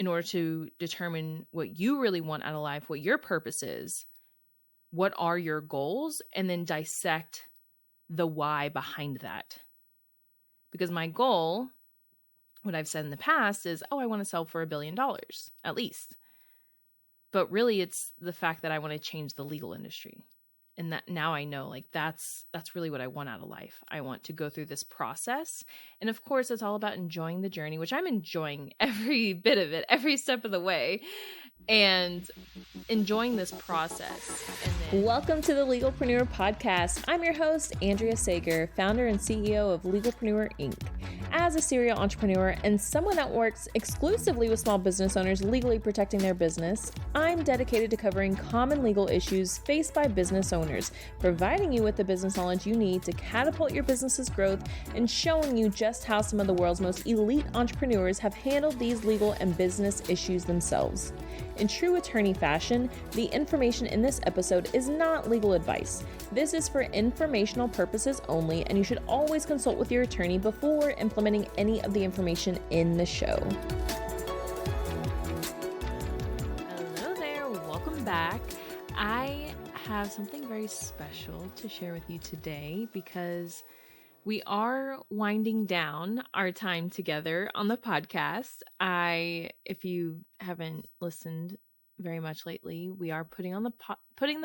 in order to determine what you really want out of life, what your purpose is, what are your goals, and then dissect the why behind that. Because my goal, what I've said in the past is, I want to sell for $1 billion at least. But really it's the fact that I want to change the legal industry. And that now I know, like, that's really what I want out of life. I want to go through this process. And of course, it's all about enjoying the journey, which I'm enjoying every bit of it, every step of the way, and enjoying this process. Welcome to the Legalpreneur podcast. I'm your host, Andrea Sager, founder and CEO of Legalpreneur, Inc. As a serial entrepreneur and someone that works exclusively with small business owners legally protecting their business, I'm dedicated to covering common legal issues faced by business owners, providing you with the business knowledge you need to catapult your business's growth and showing you just how some of the world's most elite entrepreneurs have handled these legal and business issues themselves. In true attorney fashion, the information in this episode is not legal advice. This is for informational purposes only, and you should always consult with your attorney before implementing any of the information in the show. Hello there, welcome back. I have something very special to share with you today because we are winding down our time together on the podcast. If you haven't listened very much lately, we are putting the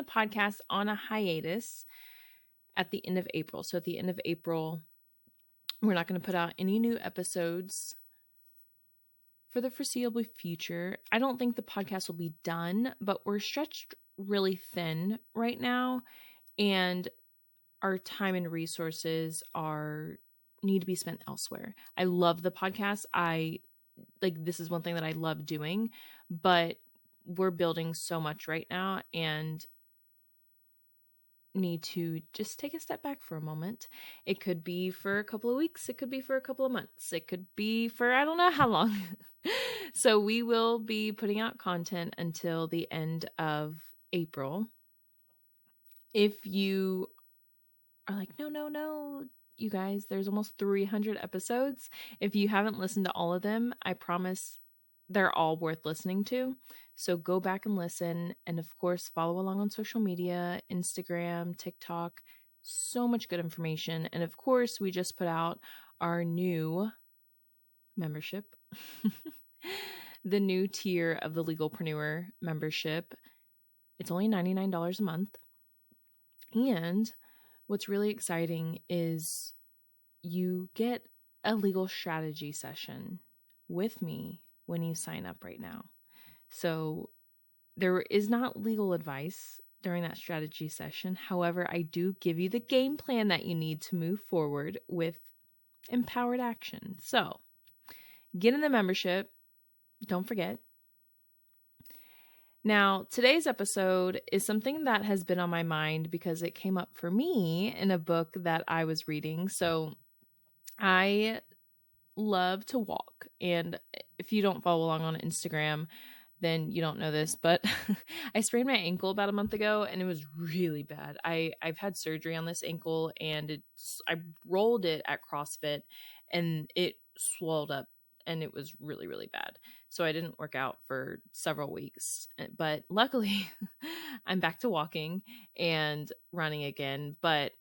podcast on a hiatus at the end of April. So at the end of April, we're not going to put out any new episodes for the foreseeable future. I don't think the podcast will be done, but we're stretched really thin right now, and our time and resources need to be spent elsewhere. I love the podcast. This is one thing that I love doing, but we're building so much right now and need to just take a step back for a moment. It could be for a couple of weeks. It could be for a couple of months. It could be for I don't know how long. So we will be putting out content until the end of April. If you are like, no, you guys, there's almost 300 episodes. If you haven't listened to all of them, I promise they're all worth listening to. So go back and listen. And of course, follow along on social media, Instagram, TikTok, so much good information. And of course, we just put out our new membership, the new tier of the Legalpreneur membership. It's only $99 a month. And what's really exciting is you get a legal strategy session with me when you sign up right now. So there is not legal advice during that strategy session. However, I do give you the game plan that you need to move forward with empowered action. So get in the membership. Don't forget. Now, today's episode is something that has been on my mind because it came up for me in a book that I was reading. So I love to walk. And if you don't follow along on Instagram, then you don't know this, but I sprained my ankle about a month ago and it was really bad. I've had surgery on this ankle and I rolled it at CrossFit and it swelled up and it was really, really bad. So I didn't work out for several weeks, but luckily I'm back to walking and running again. But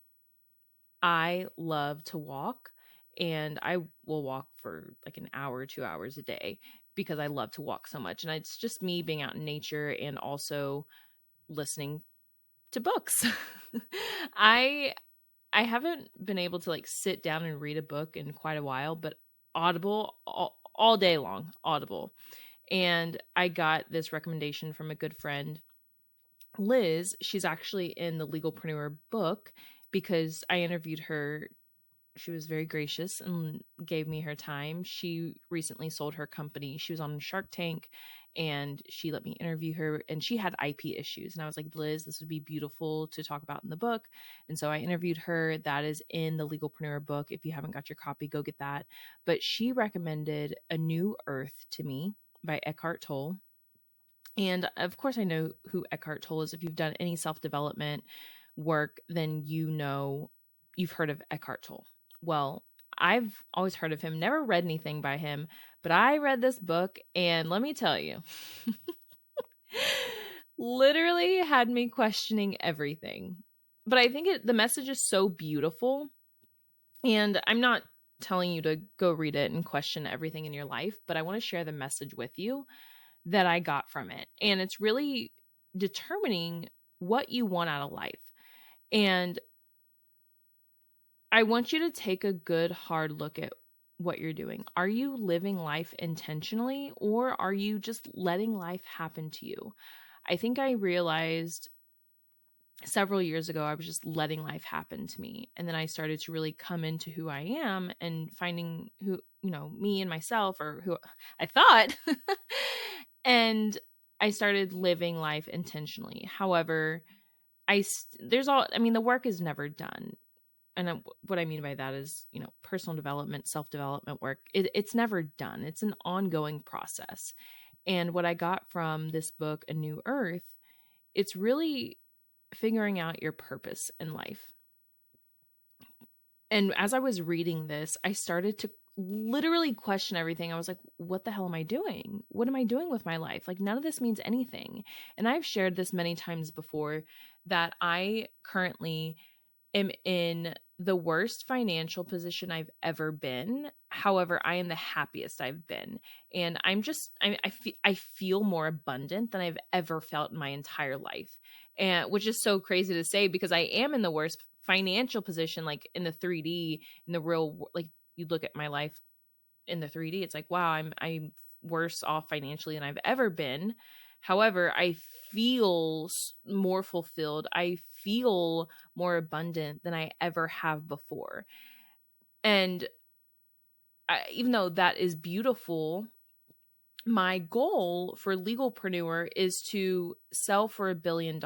I love to walk and I will walk for like an hour, 2 hours a day because I love to walk so much. And it's just me being out in nature and also listening to books. I haven't been able to like sit down and read a book in quite a while, but Audible all day long, Audible. And I got this recommendation from a good friend, Liz. She's actually in the Legalpreneur book because I interviewed her. She was very gracious and gave me her time. She recently sold her company. She was on Shark Tank and she let me interview her, and she had IP issues. And I was like, Liz, this would be beautiful to talk about in the book. And so I interviewed her. That is in the Legalpreneur book. If you haven't got your copy, go get that. But she recommended A New Earth to me by Echorch Tolle. And of course, I know who Echorch Tolle is. If you've done any self-development work, then you know you've heard of Echorch Tolle. Well, I've always heard of him, never read anything by him, but I read this book and let me tell you, literally had me questioning everything. But I think the message is so beautiful. And I'm not telling you to go read it and question everything in your life, but I want to share the message with you that I got from it. And it's really determining what you want out of life. And I want you to take a good hard look at what you're doing. Are you living life intentionally, or are you just letting life happen to you? I think I realized several years ago I was just letting life happen to me, and then I started to really come into who I am and finding who, me and myself, or who I thought. And I started living life intentionally. However, the work is never done. And what I mean by that is, personal development, self-development work, it's never done. It's an ongoing process. And what I got from this book, A New Earth, it's really figuring out your purpose in life. And as I was reading this, I started to literally question everything. I was like, what the hell am I doing? What am I doing with my life? Like, none of this means anything. And I've shared this many times before that I currently am in the worst financial position I've ever been. However, I am the happiest I've been. And I feel more abundant than I've ever felt in my entire life. And which is so crazy to say, because I am in the worst financial position, like in the 3D, in the real, like you look at my life in the 3D, it's like, wow, I'm worse off financially than I've ever been. However, I feel more fulfilled. I feel more abundant than I ever have before. And even though that is beautiful, my goal for Legalpreneur is to sell for $1 billion.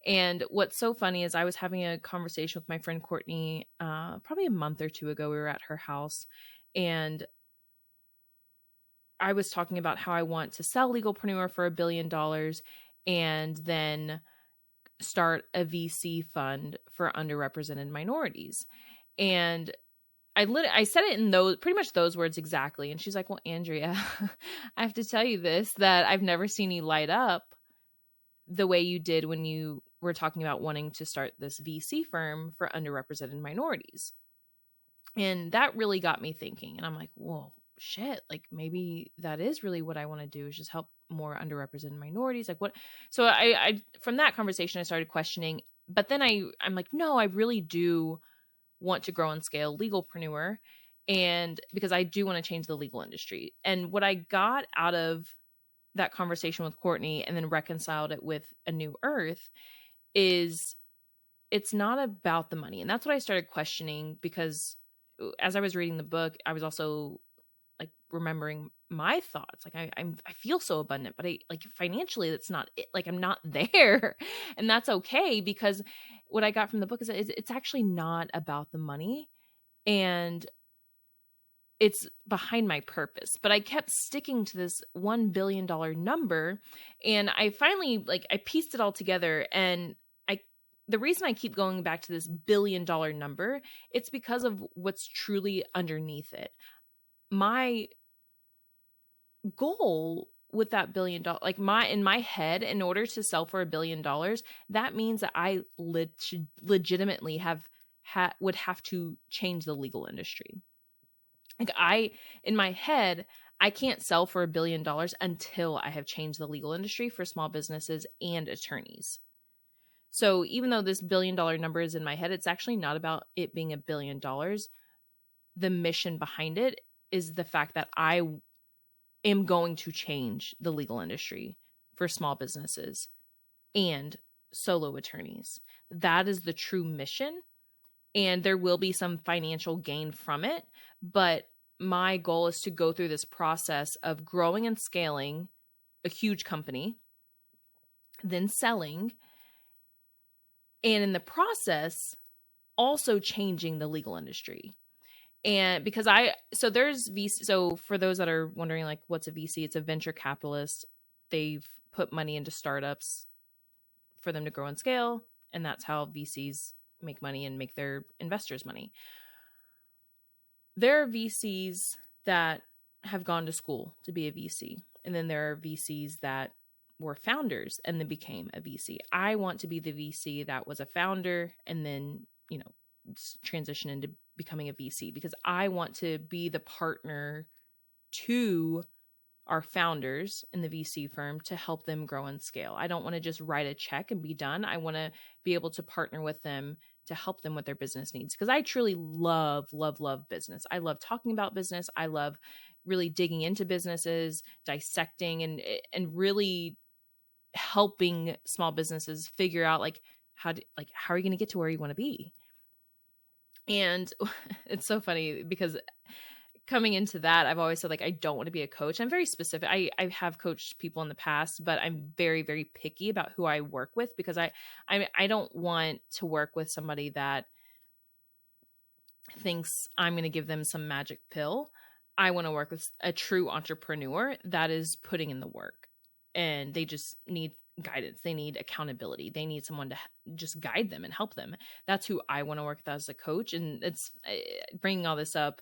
And what's so funny is I was having a conversation with my friend Courtney probably a month or two ago. We were at her house, and I was talking about how I want to sell Legalpreneur for $1 billion and then start a VC fund for underrepresented minorities. And I said it in those pretty much those words exactly. And she's like, well, Andrea, I have to tell you this, that I've never seen you light up the way you did when you were talking about wanting to start this VC firm for underrepresented minorities. And that really got me thinking. And I'm like, whoa, shit, like maybe that is really what I want to do, is just help more underrepresented minorities. Like what? So I from that conversation, I started questioning, but then I'm like, no, I really do want to grow and scale Legalpreneur, and because I do want to change the legal industry. And what I got out of that conversation with Courtney and then reconciled it with A New Earth is it's not about the money. And that's what I started questioning, because as I was reading the book, I was also like remembering my thoughts. Like I feel so abundant, but I like financially that's not it. Like I'm not there. And that's okay, because what I got from the book is that it's actually not about the money, and it's behind my purpose. But I kept sticking to this $1 billion number, and I finally I pieced it all together. And the reason I keep going back to this $1 billion number, it's because of what's truly underneath it. My goal with that $1 billion, in my head, in order to sell for $1 billion, that means that I legitimately would have to change the legal industry. In my head, I can't sell for $1 billion until I have changed the legal industry for small businesses and attorneys. So even though this $1 billion number is in my head, it's actually not about it being $1 billion. The mission behind it is the fact that I am going to change the legal industry for small businesses and solo attorneys. That is the true mission. And there will be some financial gain from it. But my goal is to go through this process of growing and scaling a huge company, then selling, and in the process, also changing the legal industry. And because there's VC. So for those that are wondering, like, what's a VC? It's a venture capitalist. They've put money into startups for them to grow and scale. And that's how VCs make money and make their investors money. there are VCs that have gone to school to be a VC. And then there are VCs that were founders and then became a VC. I want to be the VC that was a founder and then, transition into becoming a VC, because I want to be the partner to our founders in the VC firm to help them grow and scale. I don't want to just write a check and be done. I want to be able to partner with them to help them with their business needs, because I truly love business. I love talking about business. I love really digging into businesses, dissecting and really helping small businesses figure out how are you going to get to where you want to be. And it's so funny because coming into that, I've always said, I don't want to be a coach. I'm very specific. I have coached people in the past, but I'm very, very picky about who I work with, because I don't want to work with somebody that thinks I'm going to give them some magic pill. I want to work with a true entrepreneur that is putting in the work, and they just need guidance. They need accountability. They need someone to just guide them and help them. That's who I want to work with as a coach. And it's bringing all this up.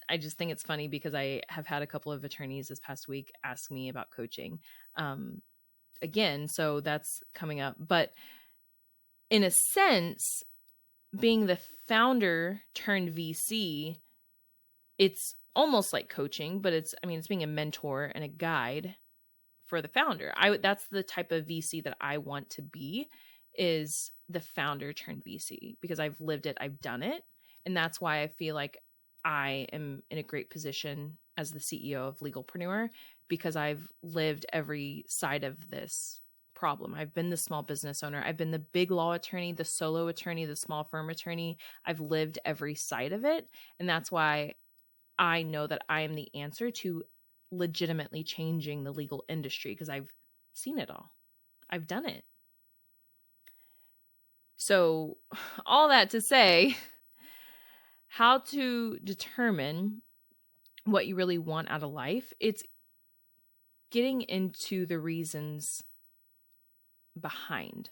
I just think it's funny because I have had a couple of attorneys this past week ask me about coaching again. So that's coming up. But in a sense, being the founder turned VC, it's almost like coaching, but it's being a mentor and a guide for the founder. That's the type of VC that I want to be, is the founder turned VC, because I've lived it, I've done it. And that's why I feel like I am in a great position as the CEO of Legalpreneur, because I've lived every side of this problem. I've been the small business owner. I've been the big law attorney, the solo attorney, the small firm attorney. I've lived every side of it. And that's why I know that I am the answer to legitimately changing the legal industry, because I've seen it all. I've done it. So all that to say, how to determine what you really want out of life, it's getting into the reasons behind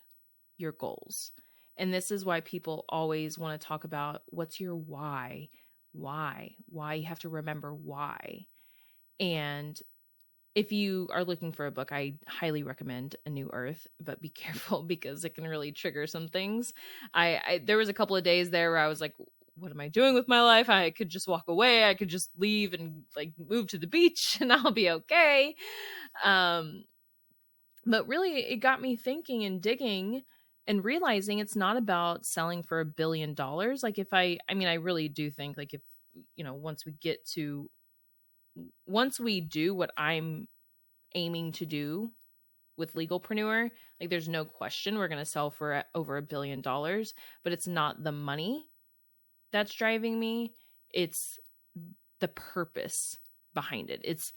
your goals. And this is why people always want to talk about what's your why. You have to remember why. And if you are looking for a book, I highly recommend A New Earth, but be careful because it can really trigger some things. There was a couple of days there where I was like, what am I doing with my life? I could just walk away. I could just leave and move to the beach and I'll be okay. But really it got me thinking and digging and realizing it's not about selling for $1 billion. I really do think if, once we do what I'm aiming to do with Legalpreneur, there's no question we're going to sell for over $1 billion, but it's not the money that's driving me. It's the purpose behind it. It's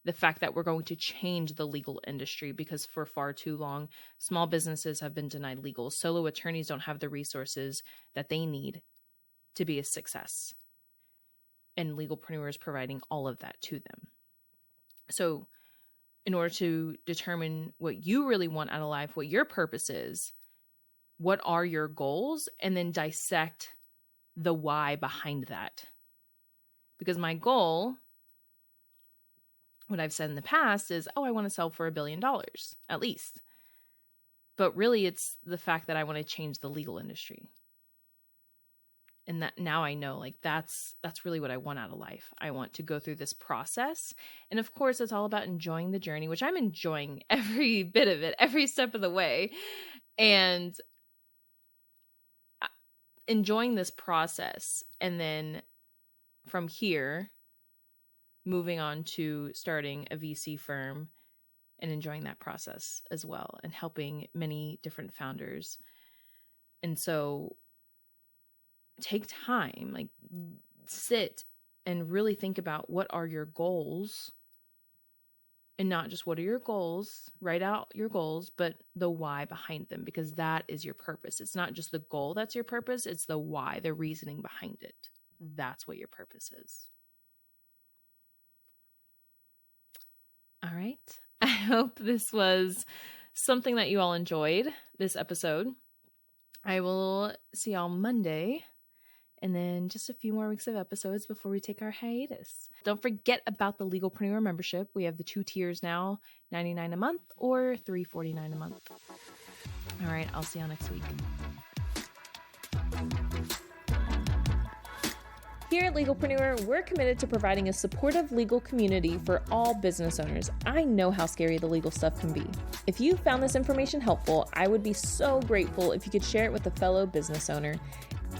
the fact that we're going to change the legal industry, because for far too long, small businesses have been denied legal. Solo attorneys don't have the resources that they need to be a success. And Legalpreneur is providing all of that to them. So in order to determine what you really want out of life, what your purpose is, what are your goals, and then dissect the why behind that. Because my goal, what I've said in the past is, I want to sell for $1 billion at least. But really it's the fact that I want to change the legal industry. And that now I know that's really what I want out of life. I want to go through this process. And of course, it's all about enjoying the journey, which I'm enjoying every bit of it, every step of the way. And enjoying this process. And then from here, moving on to starting a VC firm and enjoying that process as well, and helping many different founders. And so take time, sit and really think about what are your goals, and not just what are your goals, write out your goals, but the why behind them, because that is your purpose. It's not just the goal that's your purpose, it's the why, the reasoning behind it. That's what your purpose is. All right. I hope this was something that you all enjoyed, this episode. I will see y'all Monday. And then just a few more weeks of episodes before we take our hiatus. Don't forget about the Legalpreneur membership. We have the 2 tiers now, $99 a month or $349 a month. All right, I'll see y'all next week. Here at Legalpreneur, we're committed to providing a supportive legal community for all business owners. I know how scary the legal stuff can be. If you found this information helpful, I would be so grateful if you could share it with a fellow business owner.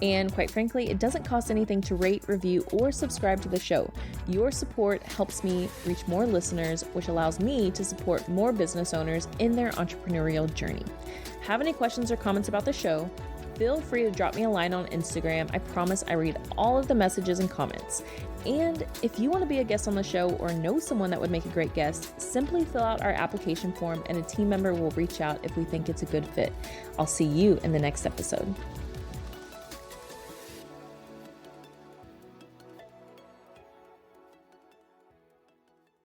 And quite frankly, it doesn't cost anything to rate, review, or subscribe to the show. Your support helps me reach more listeners, which allows me to support more business owners in their entrepreneurial journey. Have any questions or comments about the show? Feel free to drop me a line on Instagram. I promise I read all of the messages and comments. And if you want to be a guest on the show or know someone that would make a great guest, simply fill out our application form and a team member will reach out if we think it's a good fit. I'll see you in the next episode.